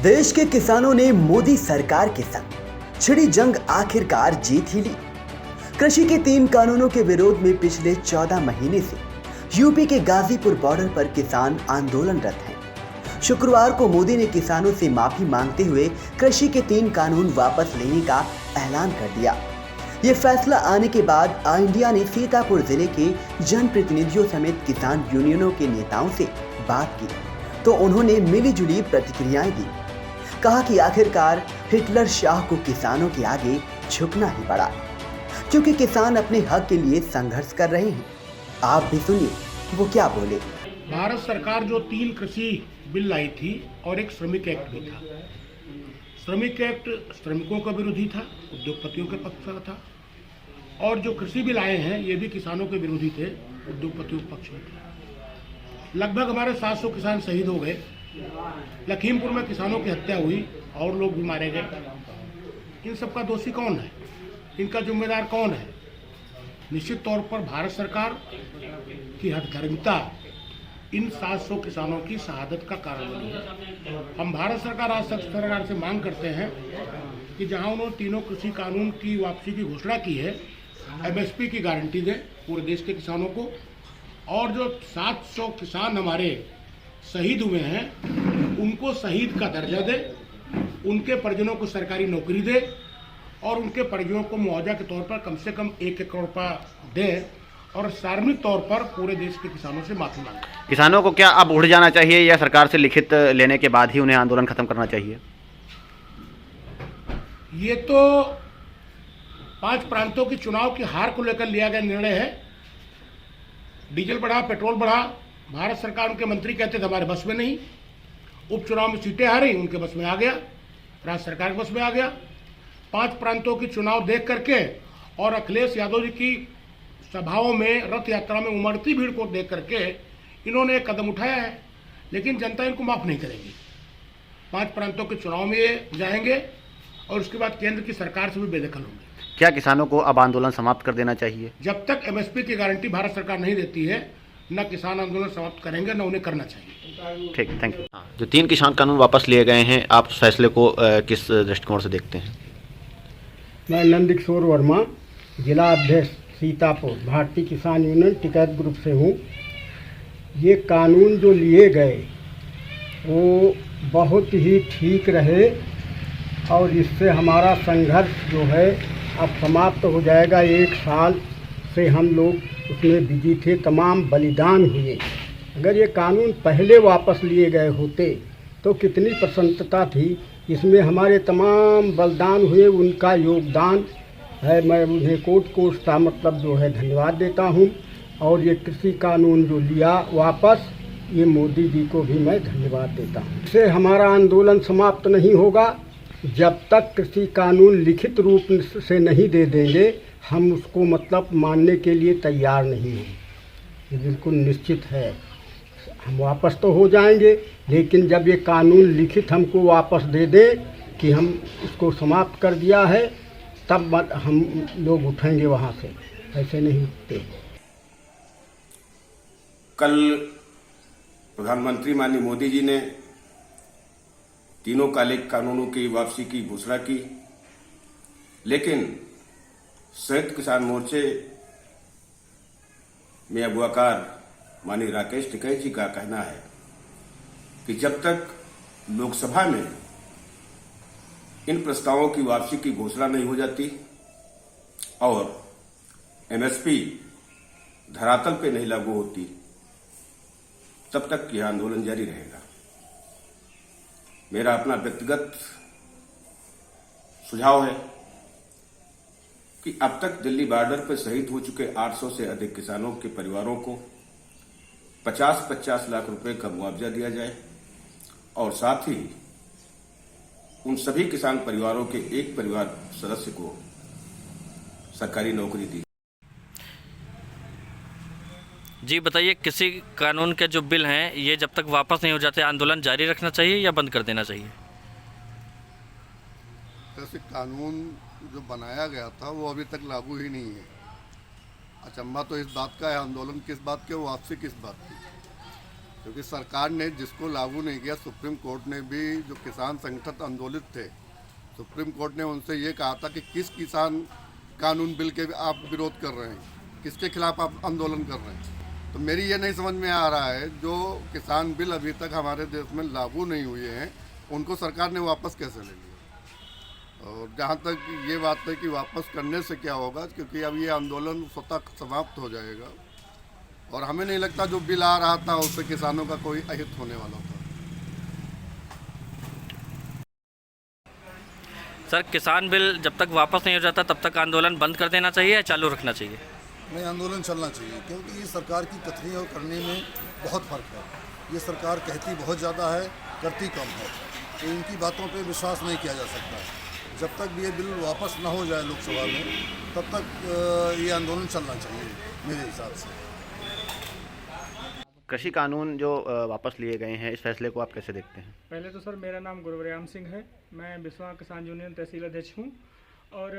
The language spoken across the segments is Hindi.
देश के किसानों ने मोदी सरकार के संग छिड़ी जंग आखिरकार जीत ही ली। कृषि के 3 कानूनों के विरोध में पिछले 14 महीने से यूपी के गाजीपुर बॉर्डर पर किसान आंदोलनरत हैं। शुक्रवार को मोदी ने किसानों से माफी मांगते हुए कृषि के 3 कानून वापस लेने का ऐलान कर दिया। ये फैसला आने के बाद इंडिया ने सीतापुर जिले के जनप्रतिनिधियों समेत किसान यूनियनों के नेताओं से बात की तो उन्होंने मिलीजुली प्रतिक्रियाएं दी। कहा कि आखिरकार हिटलर शाह को किसानों के आगे झुकना ही पड़ा, क्योंकि किसान अपने हक के लिए संघर्ष कर रहे हैं। आप भी सुनिए वो क्या बोले। भारत सरकार जो 3 कृषि बिल लाई थी और एक श्रमिक एक्ट भी था। श्रमिक एक्ट श्रमिकों का विरोधी था, उद्योगपतियों के पक्ष का था, और जो कृषि बिल आए हैं ये भी किसानों के विरोधी थे, उद्योगपतियों के पक्ष में थे। लगभग हमारे 700 किसान शहीद हो गए। लखीमपुर में किसानों की हत्या हुई और लोग भी मारे गए। इन सब का दोषी कौन है? इनका जिम्मेदार कौन है? निश्चित तौर पर भारत सरकार की हठधर्मिता इन 700 किसानों की शहादत का कारण बनी है। हम भारत सरकार से मांग करते हैं कि जहां उन्होंने तीनों कृषि कानून की वापसी की घोषणा की है, एमएसपी की गारंटी दें पूरे देश के किसानों को, और जो 700 किसान हमारे शहीद हुए हैं उनको शहीद का दर्जा दे, उनके परिजनों को सरकारी नौकरी दे और उनके परिजनों को मुआवजा के तौर पर कम से कम 1 करोड़ रुपया दे और सार्वजनिक तौर पर पूरे देश के किसानों से माफी मांगे। किसानों को क्या अब उड़ जाना चाहिए या सरकार से लिखित लेने के बाद ही उन्हें आंदोलन खत्म करना चाहिए? ये तो 5 प्रांतों की चुनाव की हार को लेकर लिया गया निर्णय है। डीजल बढ़ा, पेट्रोल बढ़ा, भारत सरकार उनके मंत्री कहते थे हमारे बस में नहीं। उपचुनाव में सीटें हारी, उनके बस में आ गया, राज्य सरकार के बस में आ गया। 5 प्रांतों की चुनाव देख करके और अखिलेश यादव जी की सभाओं में, रथ यात्रा में उमड़ती भीड़ को देख करके इन्होंने एक कदम उठाया है, लेकिन जनता इनको माफ नहीं करेगी। 5 प्रांतों के चुनाव में ये जाएंगे और उसके बाद केंद्र की सरकार से भी बेदखल होंगे। क्या किसानों को अब आंदोलन समाप्त कर देना चाहिए? जब तक एमएसपी की गारंटी भारत सरकार नहीं देती है, न किसान आंदोलन समाप्त करेंगे, न उन्हें करना चाहिए। ठीक, थैंक यू। जो 3 किसान कानून वापस लिए गए हैं, आप इस फैसले को किस दृष्टिकोण से देखते हैं? मैं नंदकिशोर वर्मा, जिला अध्यक्ष सीतापुर, भारतीय किसान यूनियन टिकैत ग्रुप से हूँ। ये कानून जो लिए गए वो बहुत ही ठीक रहे और इससे हमारा संघर्ष जो है अब समाप्त हो जाएगा। 1 साल से हम लोग उसमें बिजी थे, तमाम बलिदान हुए। अगर ये कानून पहले वापस लिए गए होते तो कितनी प्रसन्नता थी। इसमें हमारे तमाम बलिदान हुए, उनका योगदान है। मैं उन्हें कोट का मतलब जो है धन्यवाद देता हूँ। और ये कृषि कानून जो लिया वापस, ये मोदी जी को भी मैं धन्यवाद देता हूँ। इससे हमारा आंदोलन समाप्त नहीं होगा जब तक कृषि कानून लिखित रूप से नहीं दे देंगे। हम उसको मतलब मानने के लिए तैयार नहीं हैं। ये बिल्कुल निश्चित है। हम वापस तो हो जाएंगे, लेकिन जब ये कानून लिखित हमको वापस दे दें कि हम इसको समाप्त कर दिया है, तब हम लोग उठेंगे वहाँ से। ऐसे नहीं उठते। कल प्रधानमंत्री माननीय मोदी जी ने तीनों काले कानूनों की वापसी की घोषणा की, लेकिन संयुक्त किसान मोर्चे में अगुवाकार माननीय राकेश टिकैत जी का कहना है कि जब तक लोकसभा में इन प्रस्तावों की वापसी की घोषणा नहीं हो जाती और एमएसपी धरातल पे नहीं लागू होती, तब तक यह आंदोलन जारी रहेगा। मेरा अपना व्यक्तिगत सुझाव है कि अब तक दिल्ली बॉर्डर पर शहीद हो चुके 800 से अधिक किसानों के परिवारों को 50-50 लाख रुपए का मुआवजा दिया जाए और साथ ही उन सभी किसान परिवारों के एक परिवार सदस्य को सरकारी नौकरी दी। जी बताइए, कृषि कानून के जो बिल हैं ये जब तक वापस नहीं हो जाते आंदोलन जारी रखना चाहिए या बंद कर देना चाहिए? कृषि कानून जो बनाया गया था वो अभी तक लागू ही नहीं है। अचंभा तो इस बात का है, आंदोलन किस बात के, वापसी किस बात की। क्योंकि सरकार ने जिसको लागू नहीं किया, सुप्रीम कोर्ट ने भी जो किसान संगठन आंदोलित थे, सुप्रीम कोर्ट ने उनसे ये कहा था कि किस किसान कानून बिल के आप विरोध कर रहे हैं, किसके खिलाफ आप आंदोलन कर रहे हैं। तो मेरी ये नहीं समझ में आ रहा है, जो किसान बिल अभी तक हमारे देश में लागू नहीं हुए हैं उनको सरकार ने वापस कैसे ले लिया। और जहाँ तक ये बात है कि वापस करने से क्या होगा, क्योंकि अब ये आंदोलन स्वतः समाप्त हो जाएगा और हमें नहीं लगता जो बिल आ रहा था उससे किसानों का कोई अहित होने वाला था। सर, किसान बिल जब तक वापस नहीं हो जाता तब तक आंदोलन बंद कर देना चाहिए या चालू रखना चाहिए? नहीं, आंदोलन चलना चाहिए, क्योंकि ये सरकार की कथनी और करने में बहुत फ़र्क है। ये सरकार कहती बहुत ज़्यादा है, करती कम है, तो इनकी बातों पे विश्वास नहीं किया जा सकता है। जब तक ये बिल वापस ना हो जाए लोकसभा में, तब तक ये आंदोलन चलना चाहिए मेरे हिसाब से। कृषि कानून जो वापस लिए गए हैं, इस फैसले को आप कैसे देखते हैं? पहले तो सर, मेरा नाम गुरव्याम सिंह है, मैं बिस्वा किसान यूनियन तहसील अध्यक्ष हूँ। और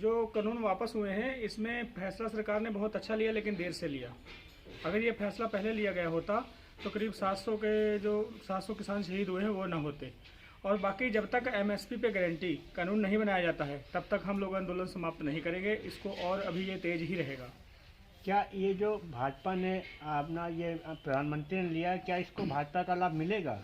जो कानून वापस हुए हैं, इसमें फैसला सरकार ने बहुत अच्छा लिया, लेकिन देर से लिया। अगर ये फैसला पहले लिया गया होता तो करीब 700 किसान शहीद हुए हैं वो ना होते। और बाकी जब तक MSP पे गारंटी कानून नहीं बनाया जाता है, तब तक हम लोग आंदोलन समाप्त नहीं करेंगे। इसको और अभी ये तेज ही रहेगा। क्या ये जो भाजपा ने अपना ये प्रधानमंत्री ने लिया, क्या इसको भाजपा का लाभ मिलेगा?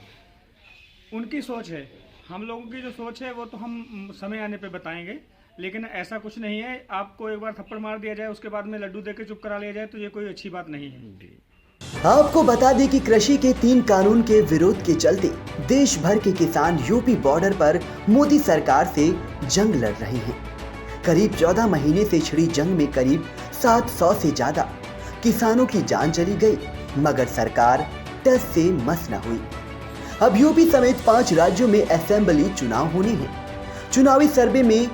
उनकी सोच है, हम लोगों की जो सोच है वो तो हम समय आने पे बताएंगे, लेकिन ऐसा कुछ नहीं है आपको एक बार थप्पड़ मार दिया जाए उसके बाद में लड्डू देकर चुप करा लिया जाए, तो ये कोई अच्छी बात नहीं है। आपको बता दें कि कृषि के 3 कानून के विरोध के चलते देश भर के किसान यूपी बॉर्डर पर मोदी सरकार से जंग लड़ रहे हैं। करीब 14 महीने से छिड़ी जंग में करीब 700 से ज्यादा किसानों की जान चली गई, मगर सरकार टस से मस न हुई। अब यूपी समेत 5 राज्यों में असेंबली चुनाव होने हैं। चुनावी सर्वे में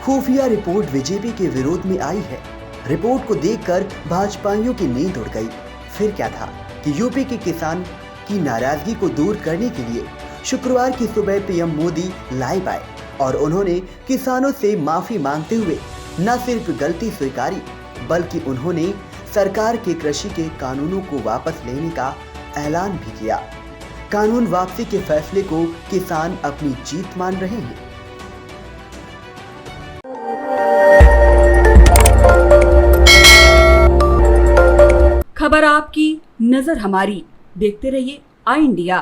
खुफिया रिपोर्ट बीजेपी के विरोध में आई है। रिपोर्ट को देखकर भाजपाइयों की नींद उड़ गई। फिर क्या था कि यूपी के किसान की नाराजगी को दूर करने के लिए शुक्रवार की सुबह पीएम मोदी लाइव आए और उन्होंने किसानों से माफी मांगते हुए न सिर्फ गलती स्वीकारी, बल्कि उन्होंने सरकार के कृषि के कानूनों को वापस लेने का ऐलान भी किया। कानून वापसी के फैसले को किसान अपनी जीत मान रहे हैं। खबर आपकी, नजर हमारी। देखते रहिए आई इंडिया।